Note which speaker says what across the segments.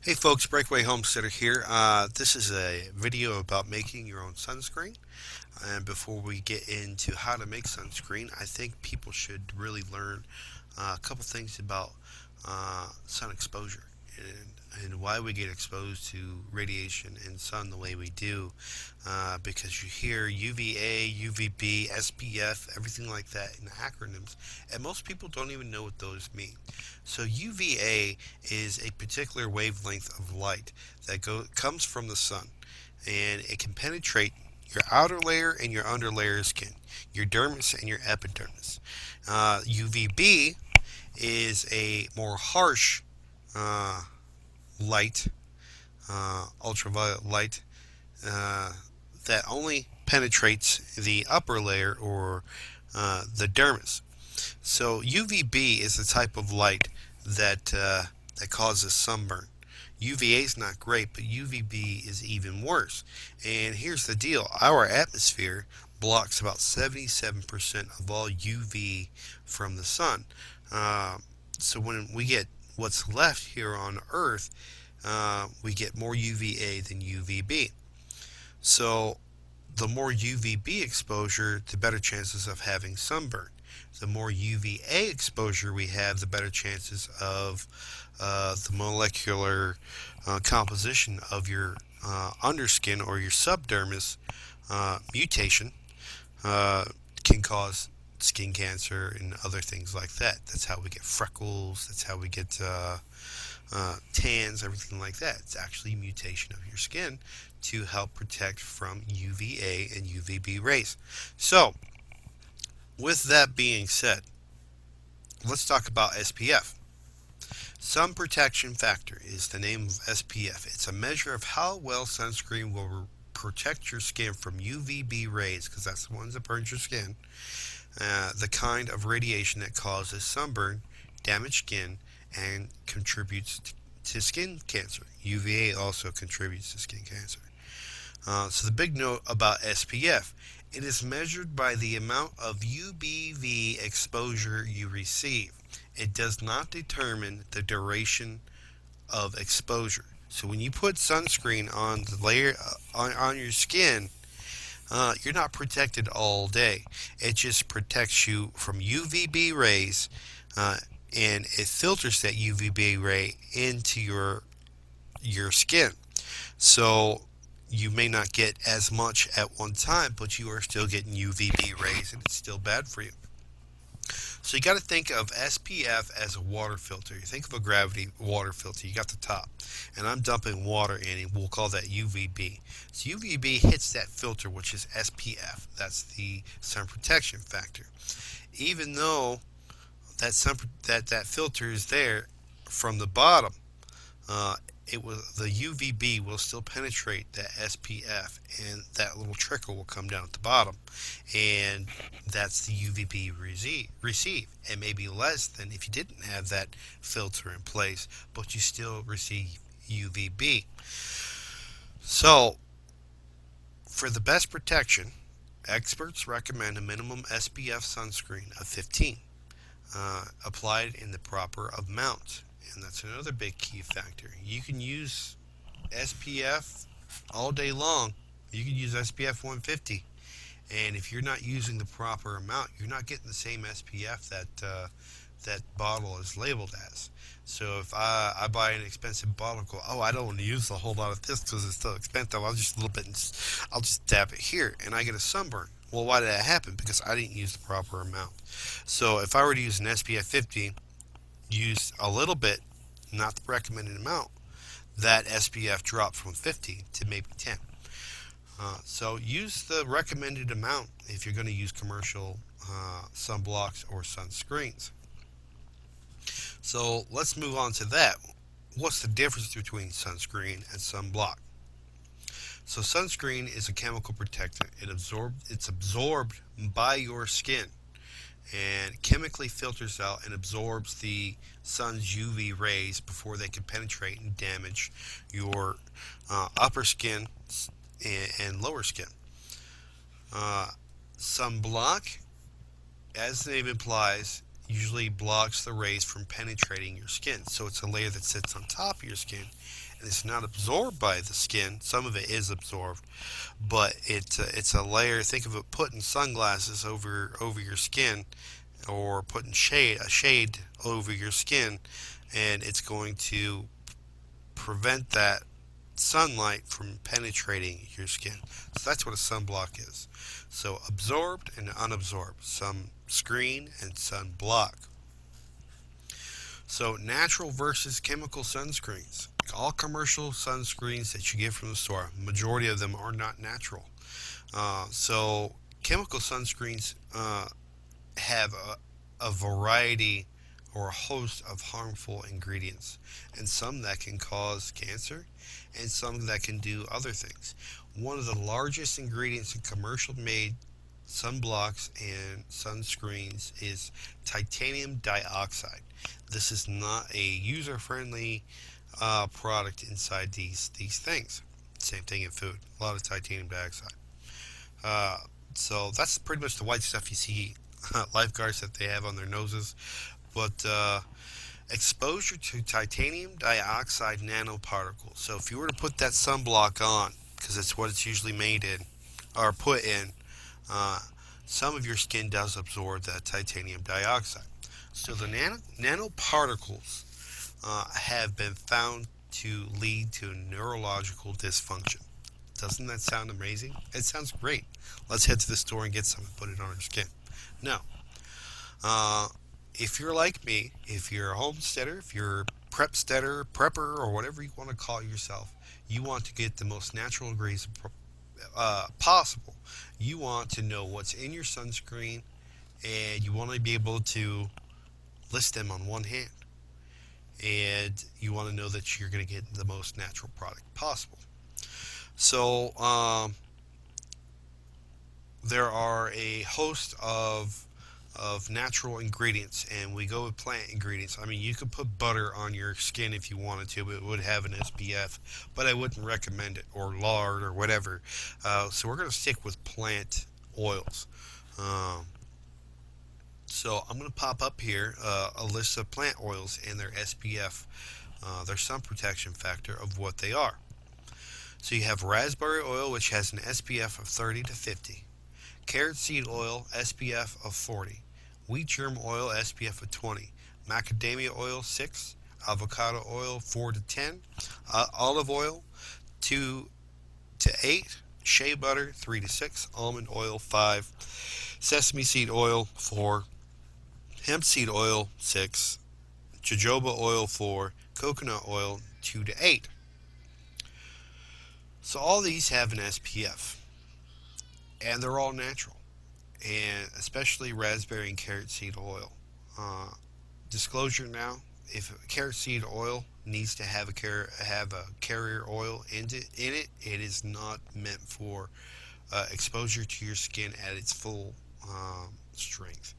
Speaker 1: Hey folks, Breakaway Homesteader here. This is a video about making your own sunscreen. And before we get into how to make sunscreen, I think people should really learn a couple things about sun exposure and why we get exposed to radiation and sun the way we do. Because you hear UVA, UVB, SPF, everything like that in acronyms, and most people don't even know what those mean. So UVA is a particular wavelength of light that comes from the sun, and it can penetrate your outer layer and your under layer of skin, your dermis and your epidermis. UVB is a more harsh uh, light, ultraviolet light, uh, that only penetrates the upper layer or the dermis. So UVB is the type of light that causes sunburn. UVA is not great, but UVB is even worse. And here's the deal: our atmosphere blocks about 77% of all UV from the sun. Uh, so when we get what's left here on Earth, we get more UVA than UVB. So the more UVB exposure, the better chances of having sunburn. The more UVA exposure we have, the better chances of the molecular composition of your underskin or your subdermis mutation uh, can cause skin cancer and other things like that. That's how we get freckles. That's how we get tans, everything like that. It's actually mutation of your skin to help protect from UVA and UVB rays. So, with that being said, let's talk about SPF. Sun protection factor is the name of SPF. It's a measure of how well sunscreen will protect your skin from UVB rays, because that's the ones that burn your skin, the kind of radiation that causes sunburn, damaged skin, and contributes to skin cancer. UVA also contributes to skin cancer. So the big note about SPF: it is measured by the amount of UVB exposure you receive. It does not determine the duration of exposure. So when you put sunscreen on the layer on your skin, you're not protected all day. It just protects you from UVB rays, and it filters that UVB ray into your skin. So you may not get as much at one time, but you are still getting UVB rays, and it's still bad for you. So you got to think of SPF as a water filter. You think of a gravity water filter. You got the top, and I'm dumping water in, and we'll call that UVB. So UVB hits that filter, which is SPF. That's the sun protection factor. Even though that filter is there from the bottom, the UVB will still penetrate that SPF, and that little trickle will come down at the bottom, and that's the UVB receive. It may be less than if you didn't have that filter in place, but you still receive UVB. So, for the best protection, experts recommend a minimum SPF sunscreen of 15, applied in the proper amount. And that's another big key factor. You can use SPF all day long. You can use SPF 150, and if you're not using the proper amount, you're not getting the same SPF that bottle is labeled as. So if I buy an expensive bottle and go, oh, I don't want to use a whole lot of this because it's so expensive, I'll just dab it here, and I get a sunburn. Well, why did that happen? Because I didn't use the proper amount. So if I were to use an SPF 50, use a little bit, not the recommended amount, that SPF dropped from 50 to maybe 10. So use the recommended amount if you're going to use commercial sunblocks or sunscreens. So let's move on to that. What's the difference between sunscreen and sunblock? So sunscreen is a chemical protectant. It's absorbed by your skin and chemically filters out and absorbs the sun's UV rays before they can penetrate and damage your upper skin and lower skin. Sunblock, as the name implies, usually blocks the rays from penetrating your skin. So it's a layer that sits on top of your skin and it's not absorbed by the skin. Some of it is absorbed, but it's a layer. Think of it putting sunglasses over your skin, or putting a shade over your skin, and it's going to prevent that sunlight from penetrating your skin. So that's what a sunblock is. So absorbed and unabsorbed. Sunscreen and sunblock. So natural versus chemical sunscreens. All commercial sunscreens that you get from the store, majority of them are not natural. So chemical sunscreens have a variety or a host of harmful ingredients, and some that can cause cancer, and some that can do other things. One of the largest ingredients in commercial made sunblocks and sunscreens is titanium dioxide. This is not a user friendly product inside these things. Same thing in food, a lot of titanium dioxide. Uh, so that's pretty much the white stuff you see lifeguards that they have on their noses. But exposure to titanium dioxide nanoparticles. So if you were to put that sunblock on, because that's what it's usually made in or put in, uh, some of your skin does absorb that titanium dioxide. So the nanoparticles have been found to lead to neurological dysfunction. Doesn't that sound amazing? It sounds great. Let's head to the store and get some and put it on our skin. No. Uh, if you're like me, if you're a homesteader, if you're a prepper, or whatever you want to call yourself, you want to get the most natural ingredients possible. You want to know what's in your sunscreen, and you want to be able to list them on one hand. And you want to know that you're going to get the most natural product possible. So there are a host of natural ingredients, and we go with plant ingredients. I mean, you could put butter on your skin if you wanted to, but it would have an SPF, but I wouldn't recommend it, or lard, or whatever. So we're going to stick with plant oils. Um, so I'm going to pop up here a list of plant oils and their SPF, their sun protection factor of what they are. So you have raspberry oil, which has an SPF of 30 to 50. Carrot seed oil, SPF of 40. Wheat germ oil, SPF of 20. Macadamia oil, 6. Avocado oil, 4 to 10. Olive oil, 2 to 8. Shea butter, 3 to 6. Almond oil, 5. Sesame seed oil, 4. Hemp seed oil, 6. Jojoba oil, 4. Coconut oil, 2 to 8. So all these have an SPF, and they're all natural, and especially raspberry and carrot seed oil. Uh, Disclosure now: if carrot seed oil needs to have a carrier oil in it, it is not meant for exposure to your skin at its full strength.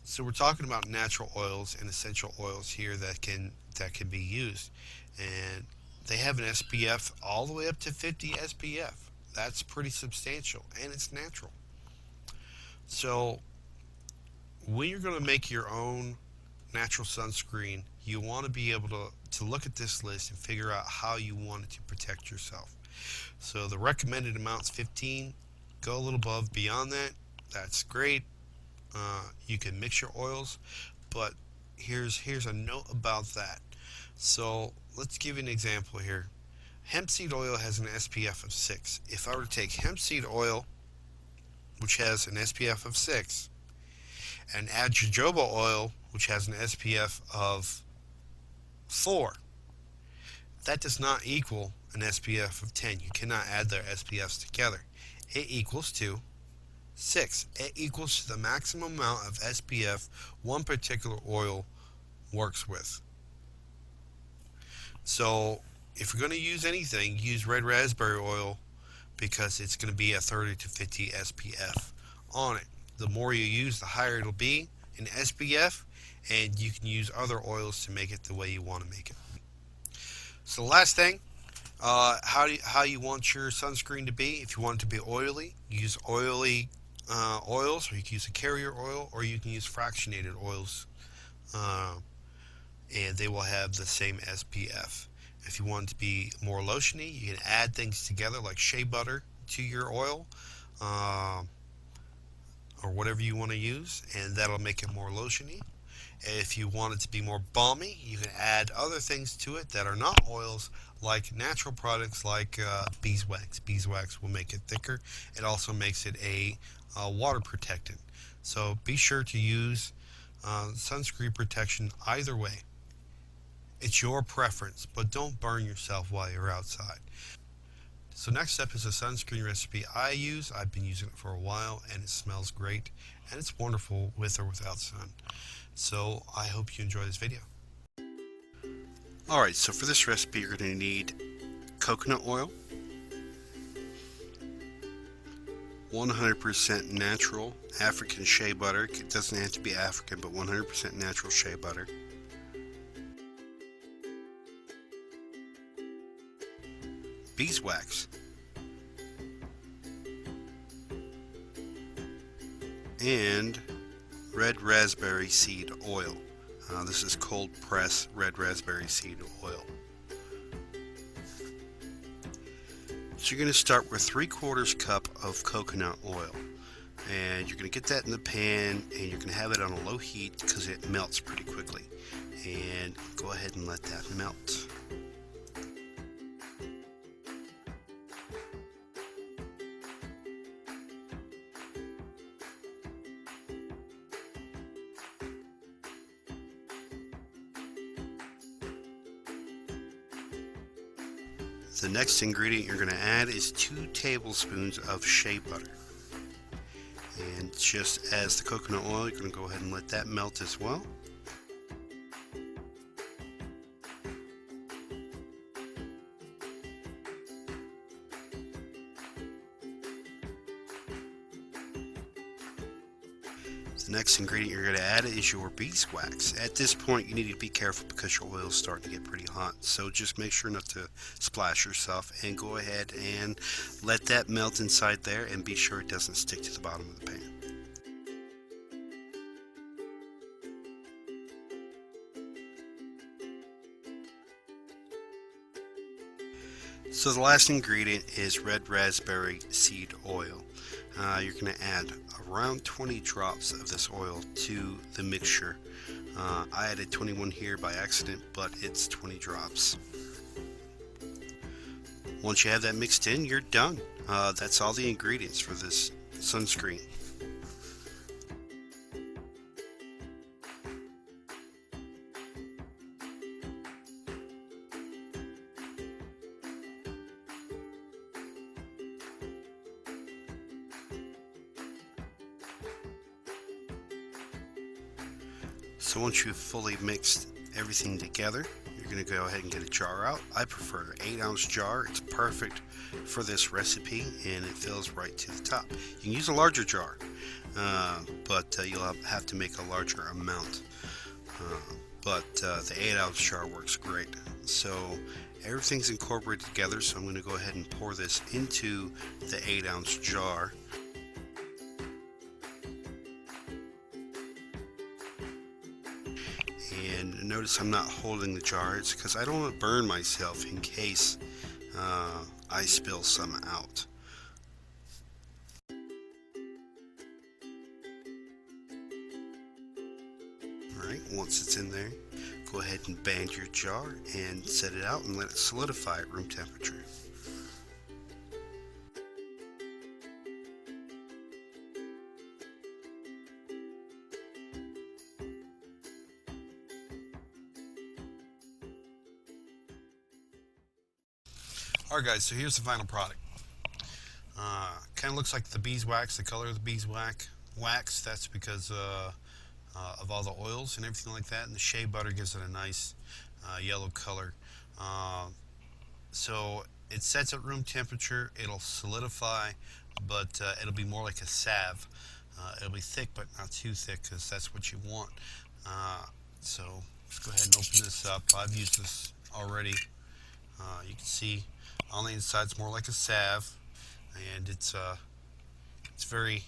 Speaker 1: So we're talking about natural oils and essential oils here that can be used, and they have an SPF all the way up to 50 SPF. That's pretty substantial, and it's natural. So when you're going to make your own natural sunscreen, you want to be able to look at this list and figure out how you want it to protect yourself. So the recommended amount's 15. Go a little above beyond that. That's great. You can mix your oils, but here's a note about that. So let's give you an example here. Hemp seed oil has an SPF of 6. If I were to take hemp seed oil, which has an SPF of 6, and add jojoba oil, which has an SPF of 4, that does not equal an SPF of 10. You cannot add their SPFs together. It equals to 6. It equals to the maximum amount of SPF one particular oil works with. So if you're going to use anything, use red raspberry oil, because it's going to be a 30 to 50 SPF on it. The more you use, the higher it'll be in SPF, and you can use other oils to make it the way you want to make it. So the last thing, how you want your sunscreen to be. If you want it to be oily, use oily oils, or you can use a carrier oil, or you can use fractionated oils, and they will have the same SPF. If you want it to be more lotiony, you can add things together like shea butter to your oil, um, or whatever you want to use, and that'll make it more lotiony. If you want it to be more balmy, you can add other things to it that are not oils, like natural products like beeswax. Beeswax will make it thicker. It also makes it a water protectant. So be sure to use sunscreen protection either way. It's your preference, but don't burn yourself while you're outside. So next up is a sunscreen recipe I use. I've been using it for a while and it smells great and it's wonderful with or without sun. So I hope you enjoy this video. Alright, so for this recipe you're going to need coconut oil, 100% natural African shea butter. It doesn't have to be African, but 100% natural shea butter. Beeswax. And red raspberry seed oil. This is cold press red raspberry seed oil. So you're going to start with 3/4 cup of coconut oil, and you're going to get that in the pan and you're going to have it on a low heat because it melts pretty quickly, and go ahead and let that melt. The next ingredient you're going to add is 2 tablespoons of shea butter. And just as the coconut oil, you're going to go ahead and let that melt as well. The next ingredient you're going to add is your beeswax. At this point you need to be careful because your oil is starting to get pretty hot, so just make sure not to splash yourself and go ahead and let that melt inside there and be sure it doesn't stick to the bottom of the pan. So the last ingredient is red raspberry seed oil. You're going to add around 20 drops of this oil to the mixture. I added 21 here by accident, but it's 20 drops. Once you have that mixed in, you're done. That's all the ingredients for this sunscreen. So once you've fully mixed everything together, you're going to go ahead and get a jar out. I prefer an 8-ounce jar. It's perfect for this recipe and it fills right to the top. You can use a larger jar, but you'll have to make a larger amount. But the 8-ounce jar works great. So everything's incorporated together, so I'm going to go ahead and pour this into the 8-ounce jar. And notice I'm not holding the jar. It's because I don't want to burn myself in case I spill some out. Alright, once it's in there, go ahead and band your jar and set it out and let it solidify at room temperature. Alright guys, so here's the final product. Kind of looks like the beeswax, the color of the beeswax. That's because of all the oils and everything like that, and the shea butter gives it a nice yellow color. So it sets at room temperature, it'll solidify, but it'll be more like a salve. It'll be thick but not too thick because that's what you want. So let's go ahead and open this up. I've used this already. You can see on the inside it's more like a salve, and it's very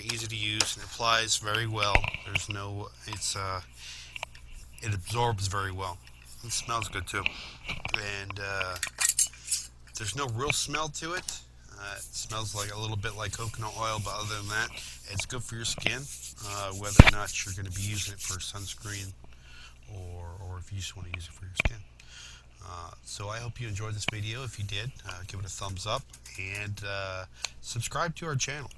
Speaker 1: easy to use and applies very well. There's no, it absorbs very well. It smells good too. And there's no real smell to it. It smells like a little bit like coconut oil, but other than that, it's good for your skin. Whether or not you're going to be using it for sunscreen or if you just want to use it for your skin. So I hope you enjoyed this video. If you did, give it a thumbs up and subscribe to our channel.